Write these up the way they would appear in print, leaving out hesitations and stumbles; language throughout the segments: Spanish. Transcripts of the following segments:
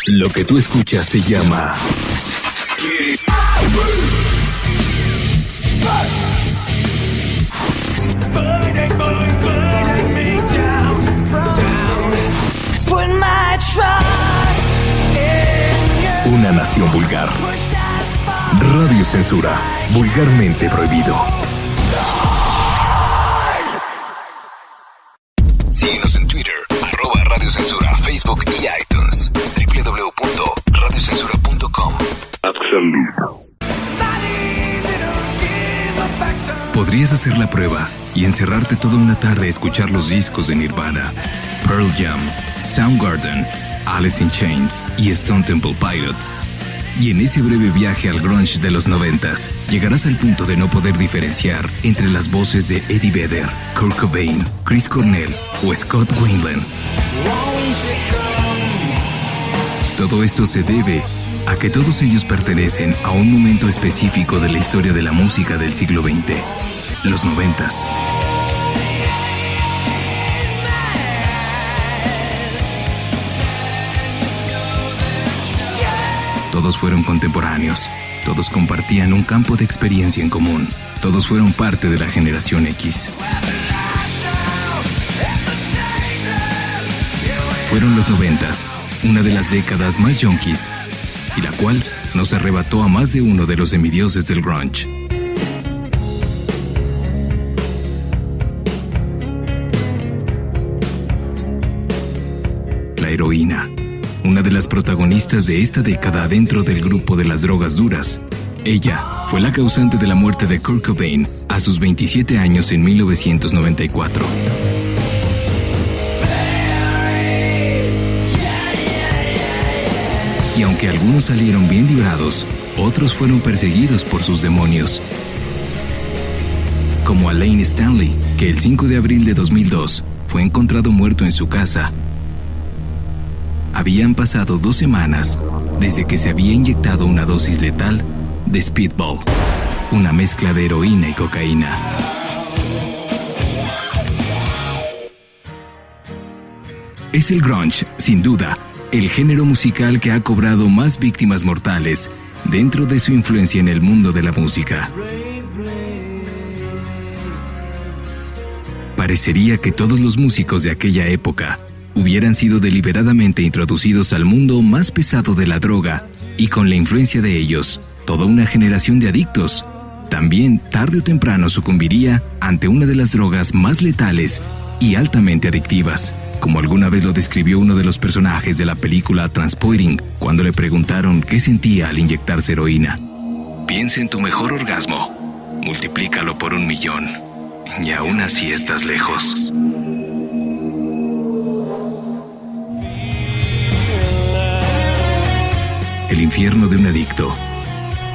Lo que tú escuchas se llama Una nación vulgar. Radio Censura. Vulgarmente prohibido. Síguenos en Twitter, @Radio Censura, Facebook y iTunes. www.radiocensura.com. Podrías hacer la prueba y encerrarte toda una tarde a escuchar los discos de Nirvana, Pearl Jam, Soundgarden, Alice in Chains y Stone Temple Pilots. Y en ese breve viaje al grunge de los 90s, llegarás al punto de no poder diferenciar entre las voces de Eddie Vedder, Kurt Cobain, Chris Cornell o Scott Weiland. Todo esto se debe a que todos ellos pertenecen a un momento específico de la historia de la música del siglo XX, los 90s. Todos fueron contemporáneos, todos compartían un campo de experiencia en común, todos fueron parte de la generación X. Fueron los 90s, una de las décadas más yonkis, y la cual nos arrebató a más de uno de los semidioses del grunge. La heroína, una de las protagonistas de esta década dentro del grupo de las drogas duras. Ella fue la causante de la muerte de Kurt Cobain a sus 27 años en 1994. Y aunque algunos salieron bien librados, otros fueron perseguidos por sus demonios. Como Layne Stanley, que el 5 de abril de 2002 fue encontrado muerto en su casa. Habían pasado 2 semanas desde que se había inyectado una dosis letal de Speedball, una mezcla de heroína y cocaína. Es el grunge, sin duda, el género musical que ha cobrado más víctimas mortales dentro de su influencia en el mundo de la música. Parecería que todos los músicos de aquella época hubieran sido deliberadamente introducidos al mundo más pesado de la droga y con la influencia de ellos, toda una generación de adictos también tarde o temprano sucumbiría ante una de las drogas más letales y altamente adictivas, como alguna vez lo describió uno de los personajes de la película Transporting cuando le preguntaron qué sentía al inyectarse heroína. Piensa en tu mejor orgasmo, multiplícalo por 1,000,000 y aún así estás lejos. El infierno de un adicto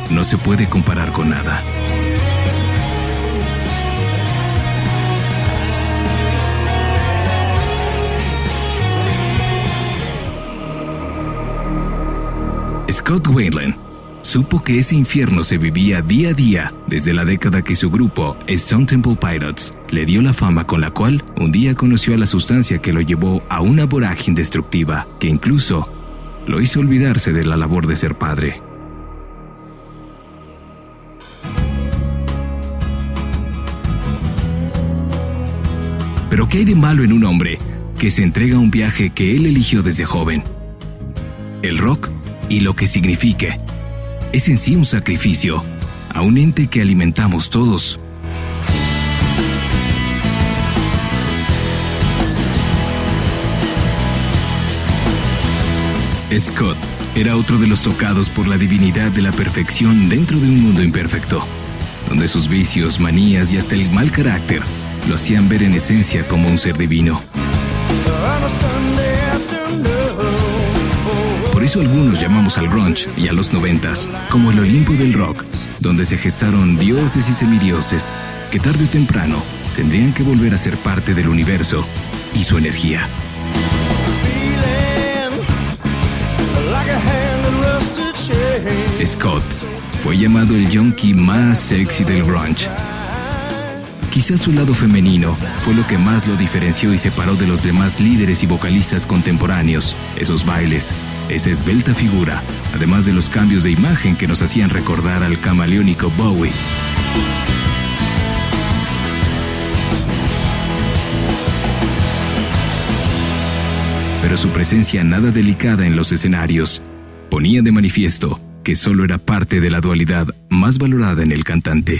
no se puede comparar con nada. Scott Weiland supo que ese infierno se vivía día a día desde la década que su grupo, Stone Temple Pilots, le dio la fama con la cual un día conoció a la sustancia que lo llevó a una vorágine destructiva que incluso lo hizo olvidarse de la labor de ser padre. Pero ¿qué hay de malo en un hombre que se entrega a un viaje que él eligió desde joven? El rock y lo que signifique es en sí un sacrificio a un ente que alimentamos todos. Scott era otro de los tocados por la divinidad de la perfección dentro de un mundo imperfecto, donde sus vicios, manías y hasta el mal carácter lo hacían ver en esencia como un ser divino. Por eso algunos llamamos al grunge y a los 90s como el Olimpo del rock, donde se gestaron dioses y semidioses que tarde o temprano tendrían que volver a ser parte del universo y su energía. Scott fue llamado el yonki más sexy del grunge. Quizás su lado femenino fue lo que más lo diferenció y separó de los demás líderes y vocalistas contemporáneos. Esos bailes, esa esbelta figura, además de los cambios de imagen que nos hacían recordar al camaleónico Bowie. Pero su presencia nada delicada en los escenarios ponía de manifiesto que solo era parte de la dualidad más valorada en el cantante.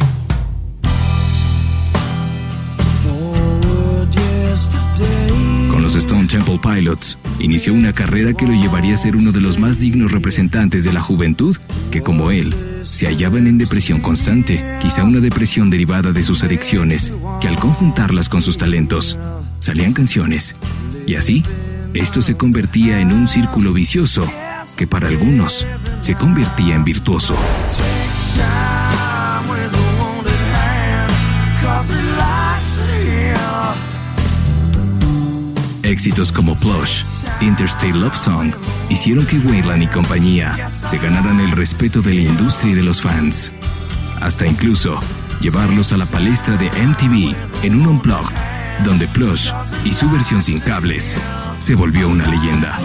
Con los Stone Temple Pilots, inició una carrera que lo llevaría a ser uno de los más dignos representantes de la juventud que, como él, se hallaban en depresión constante, quizá una depresión derivada de sus adicciones, que al conjuntarlas con sus talentos, salían canciones. Y así, esto se convertía en un círculo vicioso que para algunos se convertía en virtuoso. Éxitos como Plush, Interstate Love Song, hicieron que Waylon y compañía se ganaran el respeto de la industria y de los fans. Hasta incluso llevarlos a la palestra de MTV en un Unplugged, donde Plush y su versión sin cables se volvió una leyenda.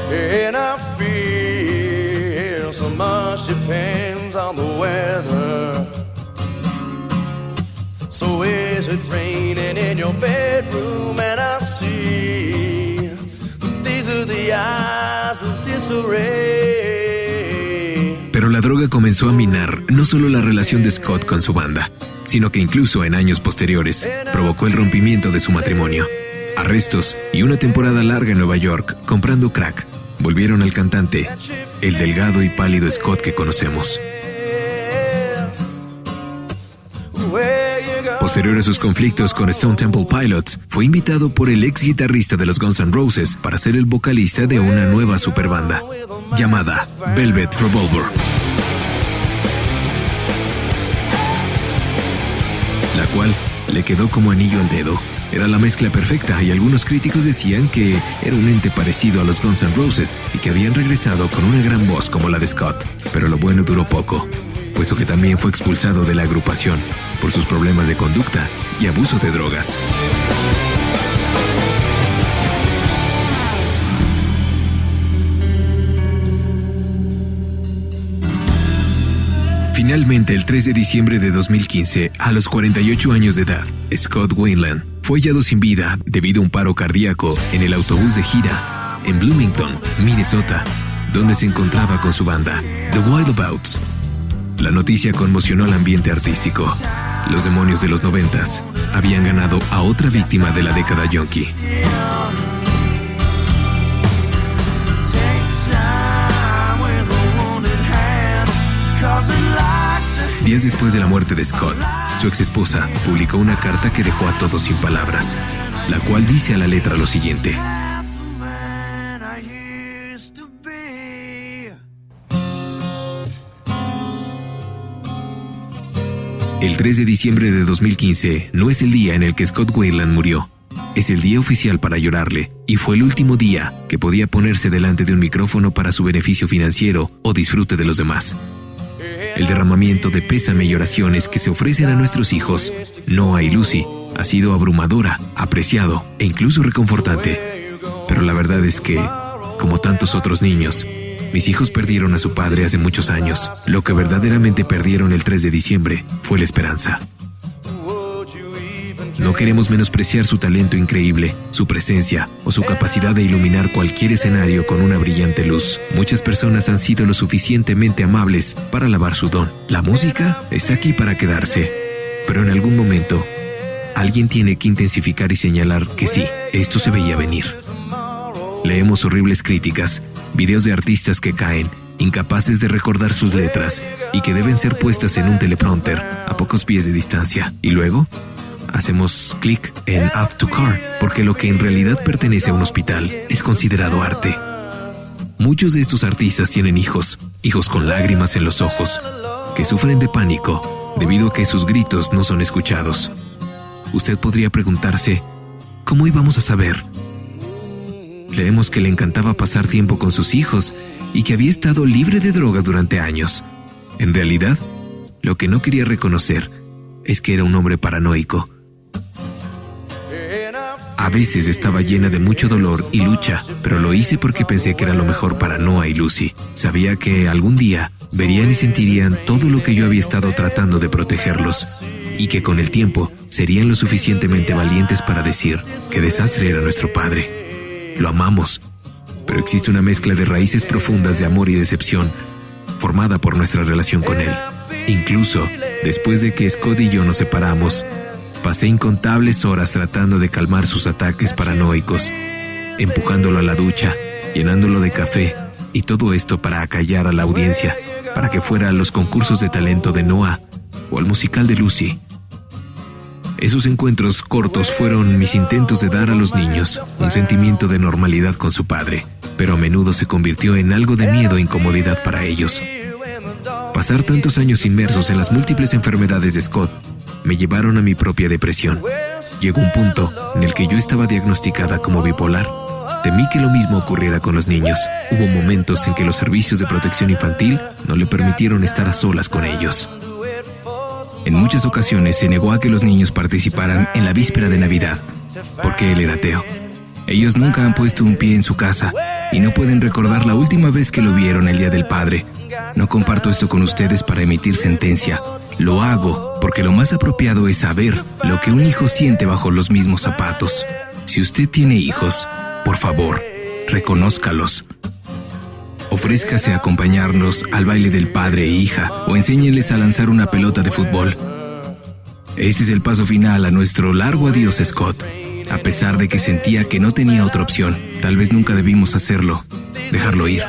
And I feel so much depends on the weather. So is it raining in your bedroom? And I see these are the eyes of disarray. Pero la droga comenzó a minar no solo la relación de Scott con su banda, sino que incluso en años posteriores provocó el rompimiento de su matrimonio. Arrestos y una temporada larga en Nueva York comprando crack volvieron al cantante, el delgado y pálido Scott que conocemos. Posterior a sus conflictos con Stone Temple Pilots, fue invitado por el ex guitarrista de los Guns N' Roses para ser el vocalista de una nueva superbanda, llamada Velvet Revolver, la cual le quedó como anillo al dedo. Era la mezcla perfecta y algunos críticos decían que era un ente parecido a los Guns N' Roses y que habían regresado con una gran voz como la de Scott. Pero lo bueno duró poco, puesto que también fue expulsado de la agrupación por sus problemas de conducta y abuso de drogas. Finalmente, el 3 de diciembre de 2015, a los 48 años de edad, Scott Weiland fue hallado sin vida debido a un paro cardíaco en el autobús de gira en Bloomington, Minnesota, donde se encontraba con su banda, The Wildabouts. La noticia conmocionó al ambiente artístico. Los demonios de los 90s habían ganado a otra víctima de la década yonki. Días después de la muerte de Scott, su exesposa publicó una carta que dejó a todos sin palabras, la cual dice a la letra lo siguiente: el 3 de diciembre de 2015 no es el día en el que Scott Weiland murió. Es el día oficial para llorarle, y fue el último día que podía ponerse delante de un micrófono para su beneficio financiero o disfrute de los demás. El derramamiento de pésame y oraciones que se ofrecen a nuestros hijos, Noah y Lucy, ha sido abrumadora, apreciado e incluso reconfortante. Pero la verdad es que, como tantos otros niños, mis hijos perdieron a su padre hace muchos años. Lo que verdaderamente perdieron el 3 de diciembre fue la esperanza. No queremos menospreciar su talento increíble, su presencia o su capacidad de iluminar cualquier escenario con una brillante luz. Muchas personas han sido lo suficientemente amables para alabar su don. La música está aquí para quedarse, pero en algún momento, alguien tiene que intensificar y señalar que sí, esto se veía venir. Leemos horribles críticas, videos de artistas que caen, incapaces de recordar sus letras y que deben ser puestas en un teleprompter a pocos pies de distancia. Y luego hacemos clic en Add to Cart, porque lo que en realidad pertenece a un hospital es considerado arte. Muchos de estos artistas tienen hijos con lágrimas en los ojos, que sufren de pánico debido a que sus gritos no son escuchados. Usted podría preguntarse, ¿cómo íbamos a saber? Leemos que le encantaba pasar tiempo con sus hijos y que había estado libre de drogas durante años. En realidad, lo que no quería reconocer es que era un hombre paranoico. A veces estaba llena de mucho dolor y lucha, pero lo hice porque pensé que era lo mejor para Noah y Lucy. Sabía que algún día verían y sentirían todo lo que yo había estado tratando de protegerlos, y que con el tiempo serían lo suficientemente valientes para decir qué desastre era nuestro padre. Lo amamos, pero existe una mezcla de raíces profundas de amor y decepción formada por nuestra relación con él. Incluso después de que Scott y yo nos separamos, pasé incontables horas tratando de calmar sus ataques paranoicos, empujándolo a la ducha, llenándolo de café, y todo esto para acallar a la audiencia, para que fuera a los concursos de talento de Noah o al musical de Lucy. Esos encuentros cortos fueron mis intentos de dar a los niños un sentimiento de normalidad con su padre, pero a menudo se convirtió en algo de miedo e incomodidad para ellos. Pasar tantos años inmersos en las múltiples enfermedades de Scott me llevaron a mi propia depresión. Llegó un punto en el que yo estaba diagnosticada como bipolar. Temí que lo mismo ocurriera con los niños. Hubo momentos en que los servicios de protección infantil no le permitieron estar a solas con ellos. En muchas ocasiones se negó a que los niños participaran en la víspera de Navidad, porque él era ateo. Ellos nunca han puesto un pie en su casa y no pueden recordar la última vez que lo vieron el Día del Padre. No comparto esto con ustedes para emitir sentencia. Lo hago porque lo más apropiado es saber lo que un hijo siente bajo los mismos zapatos. Si usted tiene hijos, por favor, reconózcalos. Ofrézcase a acompañarnos al baile del padre e hija o enséñeles a lanzar una pelota de fútbol. Este es el paso final a nuestro largo adiós, Scott. A pesar de que sentía que no tenía otra opción, tal vez nunca debimos hacerlo, dejarlo ir.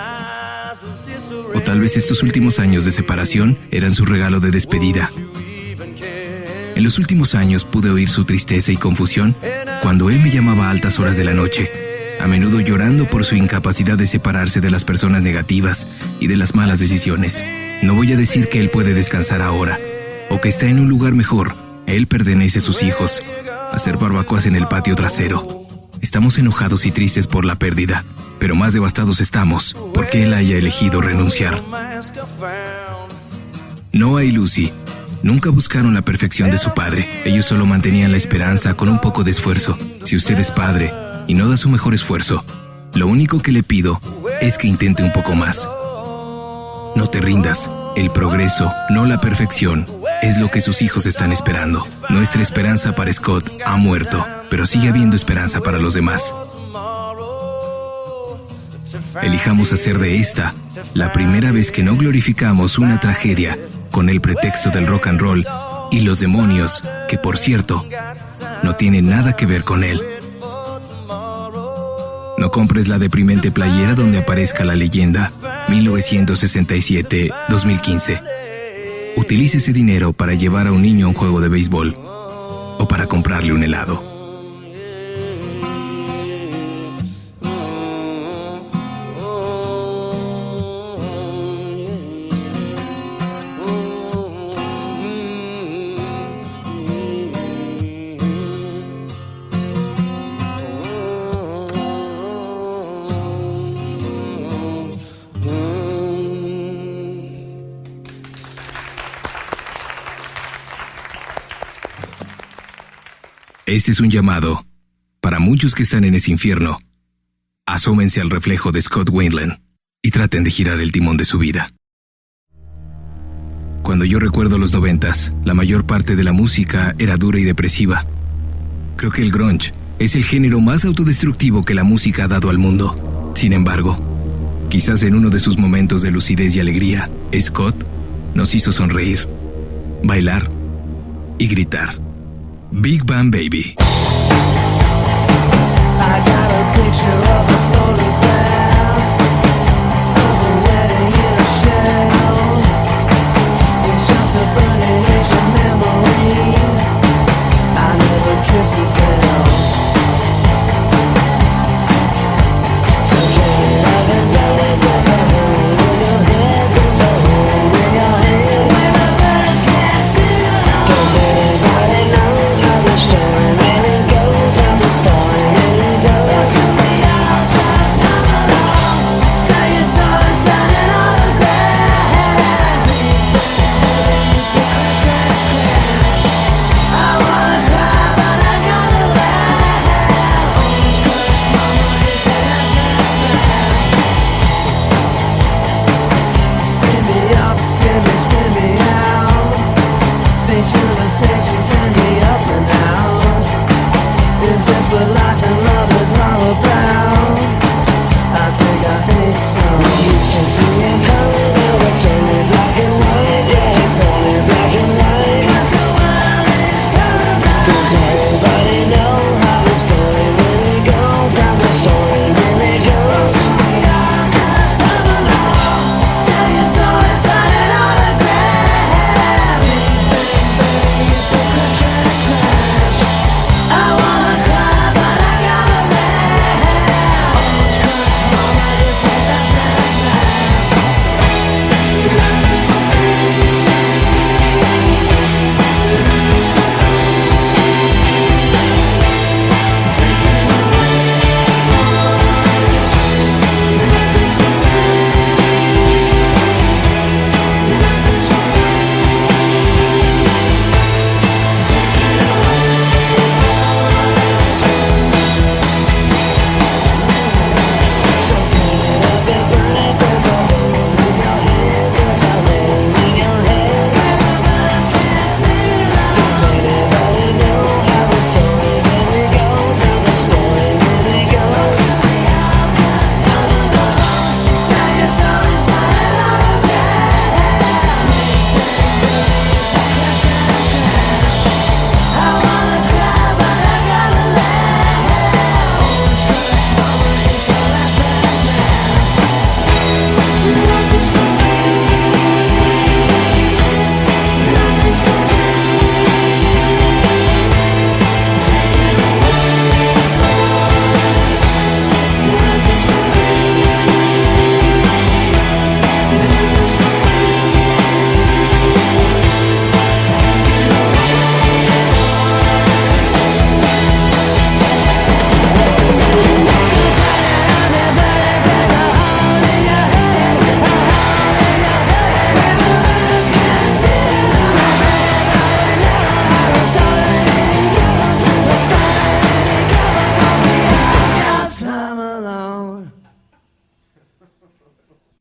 O tal vez estos últimos años de separación eran su regalo de despedida. En los últimos años pude oír su tristeza y confusión cuando él me llamaba a altas horas de la noche, a menudo llorando por su incapacidad de separarse de las personas negativas y de las malas decisiones. No voy a decir que él puede descansar ahora, o que está en un lugar mejor. Él pertenece a sus hijos, a hacer barbacoas en el patio trasero. Estamos enojados y tristes por la pérdida, pero más devastados estamos porque él haya elegido renunciar. Noah y Lucy nunca buscaron la perfección de su padre. Ellos solo mantenían la esperanza con un poco de esfuerzo. Si usted es padre y no da su mejor esfuerzo, lo único que le pido es que intente un poco más. No te rindas. El progreso, no la perfección, es lo que sus hijos están esperando. Nuestra esperanza para Scott ha muerto, pero sigue habiendo esperanza para los demás. Elijamos hacer de esta la primera vez que no glorificamos una tragedia con el pretexto del rock and roll y los demonios, que por cierto, no tienen nada que ver con él. No compres la deprimente playera donde aparezca la leyenda 1967-2015. Utilice ese dinero para llevar a un niño a un juego de béisbol o para comprarle un helado. Este es un llamado para muchos que están en ese infierno. Asómense al reflejo de Scott Weiland y traten de girar el timón de su vida. Cuando yo recuerdo los 90s, la mayor parte de la música era dura y depresiva. Creo que el grunge es el género más autodestructivo que la música ha dado al mundo. Sin embargo, quizás en uno de sus momentos de lucidez y alegría, Scott nos hizo sonreír, bailar y gritar. Big Bang Baby. I got a picture of a photograph of a wedding in a shell. It's just a burning ancient memory. I never kiss and tell. So take it up and down and there's a hole in your head. There's a hole in your head. When the birds can't sing along. Does anybody know how the story really goes? How the story really goes? Yes, we all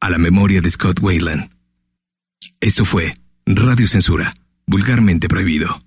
a la memoria de Scott Weiland. Esto fue Radio Censura, vulgarmente prohibido.